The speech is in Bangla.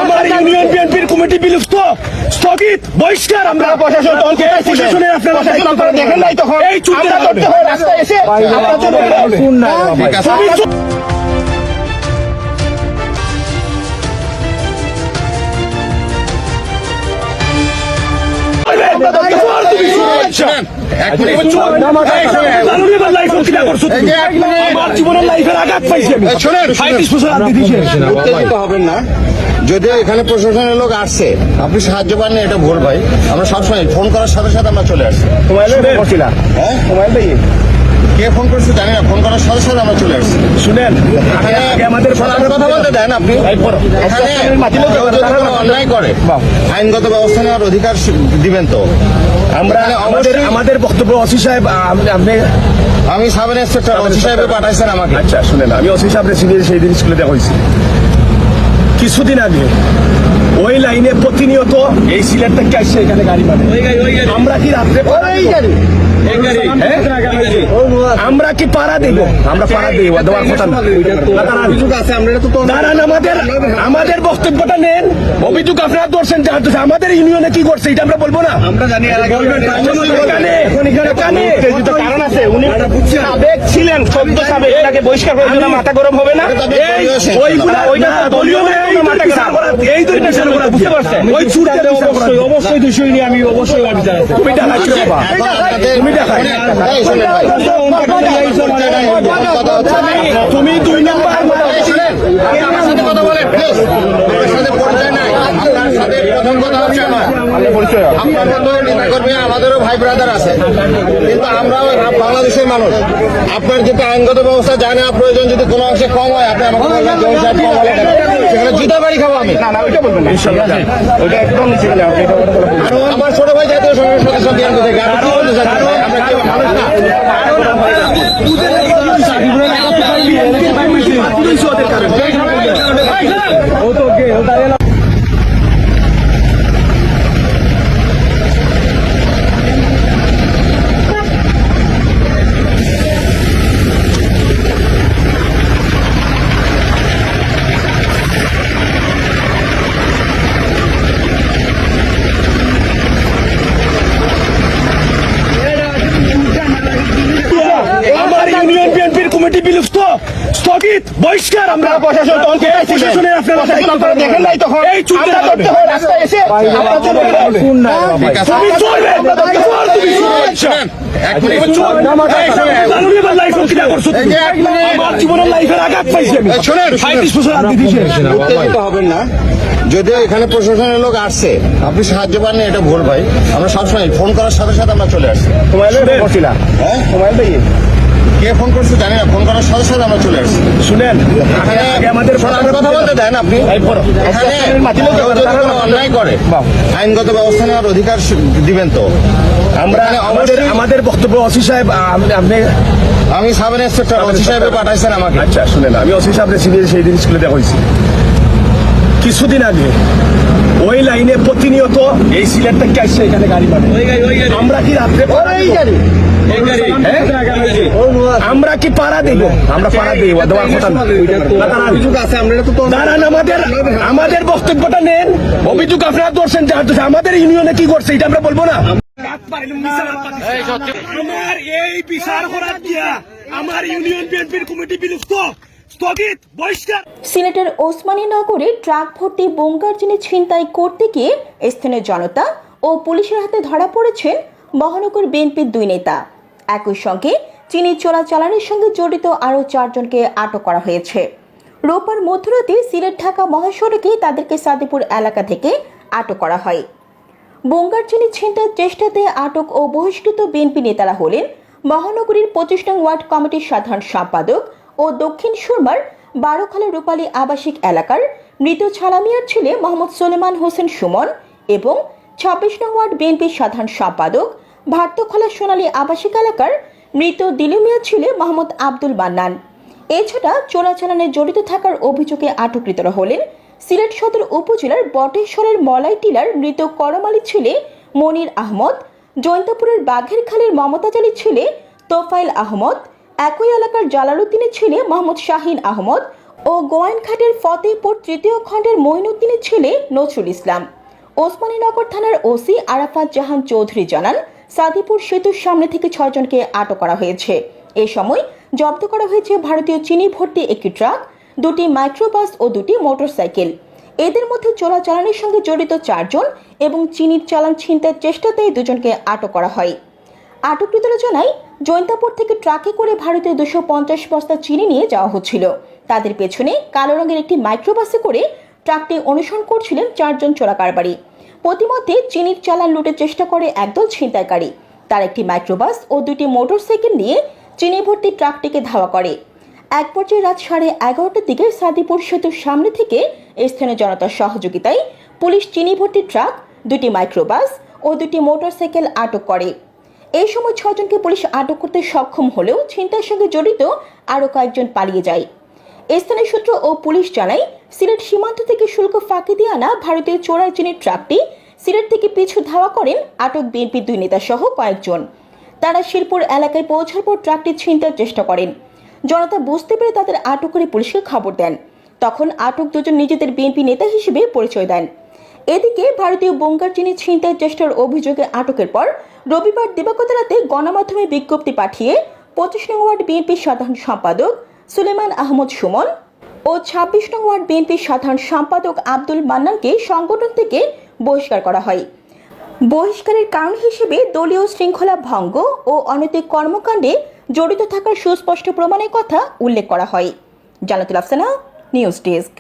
আমার ইউনিয়ন বিএনপির কমিটি বিলুপ্ত, স্থগিত, বহিষ্কার। আমরা প্রশাসনের আপনারা দেখেন নাই তখন এই চুক্তিটা করতে হয় রাস্তায় এসে হবেন না। যদিও এখানে প্রশাসনের লোক আসছে, আপনি সাহায্য পাননি, এটা ভুল ভাই। আমরা সবসময় ফোন করার সাথে সাথে আমরা চলে আসছি। কে ফোন করছে জানি না, ফোন করার সাথে সাথে আমরা চলে আসছি। শুনেন, আমাদের কথা বলতে দেন। আপনি এখানে অন্যায় করে আইনগত ব্যবস্থা নেওয়ার অধিকার দিবেন তো। আমরা আমাদের বক্তব্য ওসি সাহেব, আমি সাব ইন্সপেক্টর ওসি সাহেবে পাঠাইছেন আমাকে। আচ্ছা শুনেন, আমি ওসি সাহেব সেই দিন স্কুলে দেখা হয়েছি কিছুদিন আগে। ওই লাইনে প্রতিনিয়ত এই সিলেট থেকে আসছে এখানে গাড়ি মানে আমরা কি রাত্রে আমরা কি পাড়া দিব? আমরা পাড়া দিব দেওয়ার কথা না। দাঁড়ান, আমাদের বক্তব্যটা নেন। অভিযোগ আপনারা ধরছেন, আমাদের ইউনিয়নে কি করছে এটা আমরা বলবো না। আমরা জানি কারণ আছে, উনি সাবেক ছিলেন, সদ্য সাবেক, এটাকে বহিষ্কার করার জন্য মাথা গরম হবে না। এই দুইটা বুঝতে পারছেন, ওই ছুটে অবশ্যই দোষী নিয়ে আমি অবশ্যই তুমি তুমি 2 নম্বর কথা বলে আমাদেরও ভাই ব্রাদার আছে, কিন্তু আমরাও বাংলাদেশের মানুষ। আপনার যেটা আইনগত ব্যবস্থা জানে, প্রয়োজন যদি কোনো অংশে কম হয় আপনি আমাকে বলবেন সেখানে জুতা বাড়ি খাবো আমি। ওইটা একদম আমার ছোট ভাই জাতীয় সংসদ সদস্য বিএনপি থেকে বিলুপ্ত, স্থগিত, বহিষ্কার। আমরা প্রশাসনের আপনারা দেখেন নাই তখন এই চুক্তিটা করতে হয় রাস্তায় এসে জীবনের লাইফের আঘাত পাইছি হবেন না। যদিও এখানে প্রশাসনের লোক আসছে, আপনি সাহায্য পাননি, এটা ভুল ভাই। আমরা সবসময় ফোন করার সাথে সাথে আমরা চলে আসছি। কে ফোন করছে জানি না, ফোন করার সাথে সাথে আমরা চলে আসছি। শুনেন, আমাদের কথা বলতে দেন। আপনি এখানে অন্যায় করে আইনগত ব্যবস্থা নেওয়ার অধিকার দিবেন তো। আমরা আমাদের বক্তব্য ওসি সাহেব, আমি সাব ইন্সপেক্টর ওসি সাহেবে পাঠাইছেন আমাকে। আচ্ছা শুনেন, আমি ওসি সাহেব সেই দিন স্কুলে দেখা হয়েছি কিছুদিন আগে। ওই লাইনে প্রতিনিয়ত এই সিলেট থেকে আসছে এখানে গাড়ি মানে আমরা কি রাত্রে আমরা কি পাড়া দিব? আমরা পাড়া দিব দেওয়ার কথা না। দাঁড়ান, আমাদের বক্তব্যটা নেন। অভিযোগ আপনারা ধরছেন, আমাদের ইউনিয়নে কি করছে এটা আমরা বলবো না। আমার এই বিচার করার দিয়া আমার ইউনিয়ন বিএনপির কমিটি বিলুপ্ত, স্থগিত, বহিষ্কার। সিলেটের ওসমানীনগরে ট্রাক ভর্তি বোমকার চিনি ছিনতাই করতে গিয়ে স্থানীয় জনতা ও পুলিশের হাতে ধরা পড়েছেন মহানগর বিএনপির 2 নেতা। একই সঙ্গে চিনি চোরাচালানের সঙ্গে জড়িত আরও 4 জনকে আটক করা হয়েছে। রোববার মধ্যরাতে সিলেট ঢাকা মহাসড়কে তাদেরকে সাদেপুর এলাকা থেকে আটক করা হয়। বোমকার চিনি ছিনতাইয়ের চেষ্টাতে আটক ও বহিষ্কৃত বিএনপি নেতারা হলেন মহানগরীর 25 নং ওয়ার্ড কমিটির সাধারণ সম্পাদক ও দক্ষিণ সুরমার 12 খালের রূপালী আবাসিক এলাকার মৃত ছালামিয়ার ছেলে মোহাম্মদ সুলেমান হোসেন সুমন এবং 26 নং ওয়ার্ড বিএনপির সাধারণ সম্পাদক ভারতখোলা সোনালী আবাসিক এলাকার মৃত দিলুমিয়া ছেলে মোহাম্মদ আব্দুল মান্নান। এছাড়া চোরাচালানে জড়িত থাকার অভিযোগে আটককৃতরা হলেন সিলেট সদর উপজেলার বটেশ্বরের মলাই টিলার মৃত করম আলীর ছেলে মনির আহমদ, জৈন্তাপুরের বাঘের খালের মমতাজ আলীর ছেলে তোফাইল আহমদ, একই এলাকার জালালউদ্দিনের ছেলে মোহাম্মদ শাহিন আহমদ ও গোয়াইনঘাটের ফতেহপুর তৃতীয় খণ্ডের মঈনুদ্দিনের ছেলে নজরুল ইসলাম। ওসমানীনগর থানার ওসি আরাফাত জাহান চৌধুরী জানান, সাদিপুর সেতুর সামনে থেকে 6 জনকে আটক করা হয়েছে। এ সময় জব্দ করা হয়েছে ভারতীয় চিনি ভর্তি একটি ট্রাক, 2টি মাইক্রোবাস ও 2টি মোটরসাইকেল। এদের মধ্যে চোরাচালানের সঙ্গে জড়িত 4 জন এবং চিনির চালান ছিনতাইয়ের চেষ্টাতে 2 জনকে আটক করা হয়। আটককৃতরা জানায়, জৈন্তাপুর থেকে ট্রাকে করে ভারতীয় 250 বস্তা চিনি নিয়ে যাওয়া হচ্ছিল। তাদের পেছনে কালো রঙের একটি মাইক্রোবাসে করে ট্রাকটি অনুসরণ করছিলেন 4 জন চোরা কারবারি। প্রতিমধ্যে চিনির চালান লুটের চেষ্টা করে একদল ছিনতাইকারী। তার একটি মাইক্রোবাস ও 2টি মোটরসাইকেল নিয়ে চিনি ভর্তি ট্রাকটিকে ধাওয়া করে। এক পর্যায়ে রাত 11:30টার দিকে সাদিপুর সেতুর সামনে থেকে স্থানীয় জনতার সহযোগিতায় পুলিশ চিনি ভর্তি ট্রাক, 2টি মাইক্রোবাস ও 2টি মোটরসাইকেল আটক করে। এই সময় 6 জনকে পুলিশ আটক করতে সক্ষম হলেও ছিনতাইয়ের সঙ্গে জড়িত আরও কয়েকজন পালিয়ে যায়। স্থানীয় সূত্র ও পুলিশ জানায়, সিলেট সীমান্ত থেকে শুল্ক ফাঁকি দিয়ে আনা ভারতীয় চোরাই চিনির ট্রাকটি সিলেট থেকে পিছু ধাওয়া করেন আটক বিএনপির 2 নেতা সহ কয়েকজন। তারা শিরপুর এলাকায় পৌঁছার পর ট্রাকটি ছিনতাইয়ের চেষ্টা করেন। জনতা বুঝতে পেরে তাদের আটক করে পুলিশকে খবর দেন। তখন আটক 2 জন নিজেদের বিএনপি নেতা হিসেবে পরিচয় দেন। এদিকে ভারতীয় বঙ্গার চিনি ছিনতাইয়ের চেষ্টার অভিযোগে আটকের পর রবিবার দিবাগত রাতে গণমাধ্যমে বিজ্ঞপ্তি পাঠিয়ে 25 নং ওয়ার্ড বিএনপির সাধারণ সম্পাদক সুলেমান আহমদ সুমন ও 26 নং ওয়ার্ড বিএনপির সাধারণ সম্পাদক আব্দুল মান্নানকে সংগঠন থেকে বহিষ্কার করা হয়। বহিষ্কারের কারণ হিসেবে দলীয় শৃঙ্খলা ভঙ্গ ও অনৈতিক কর্মকাণ্ডে জড়িত থাকার সুস্পষ্ট প্রমাণের কথা উল্লেখ করা হয়। জান্নাতুল আফসানা, নিউজ ডেস্ক।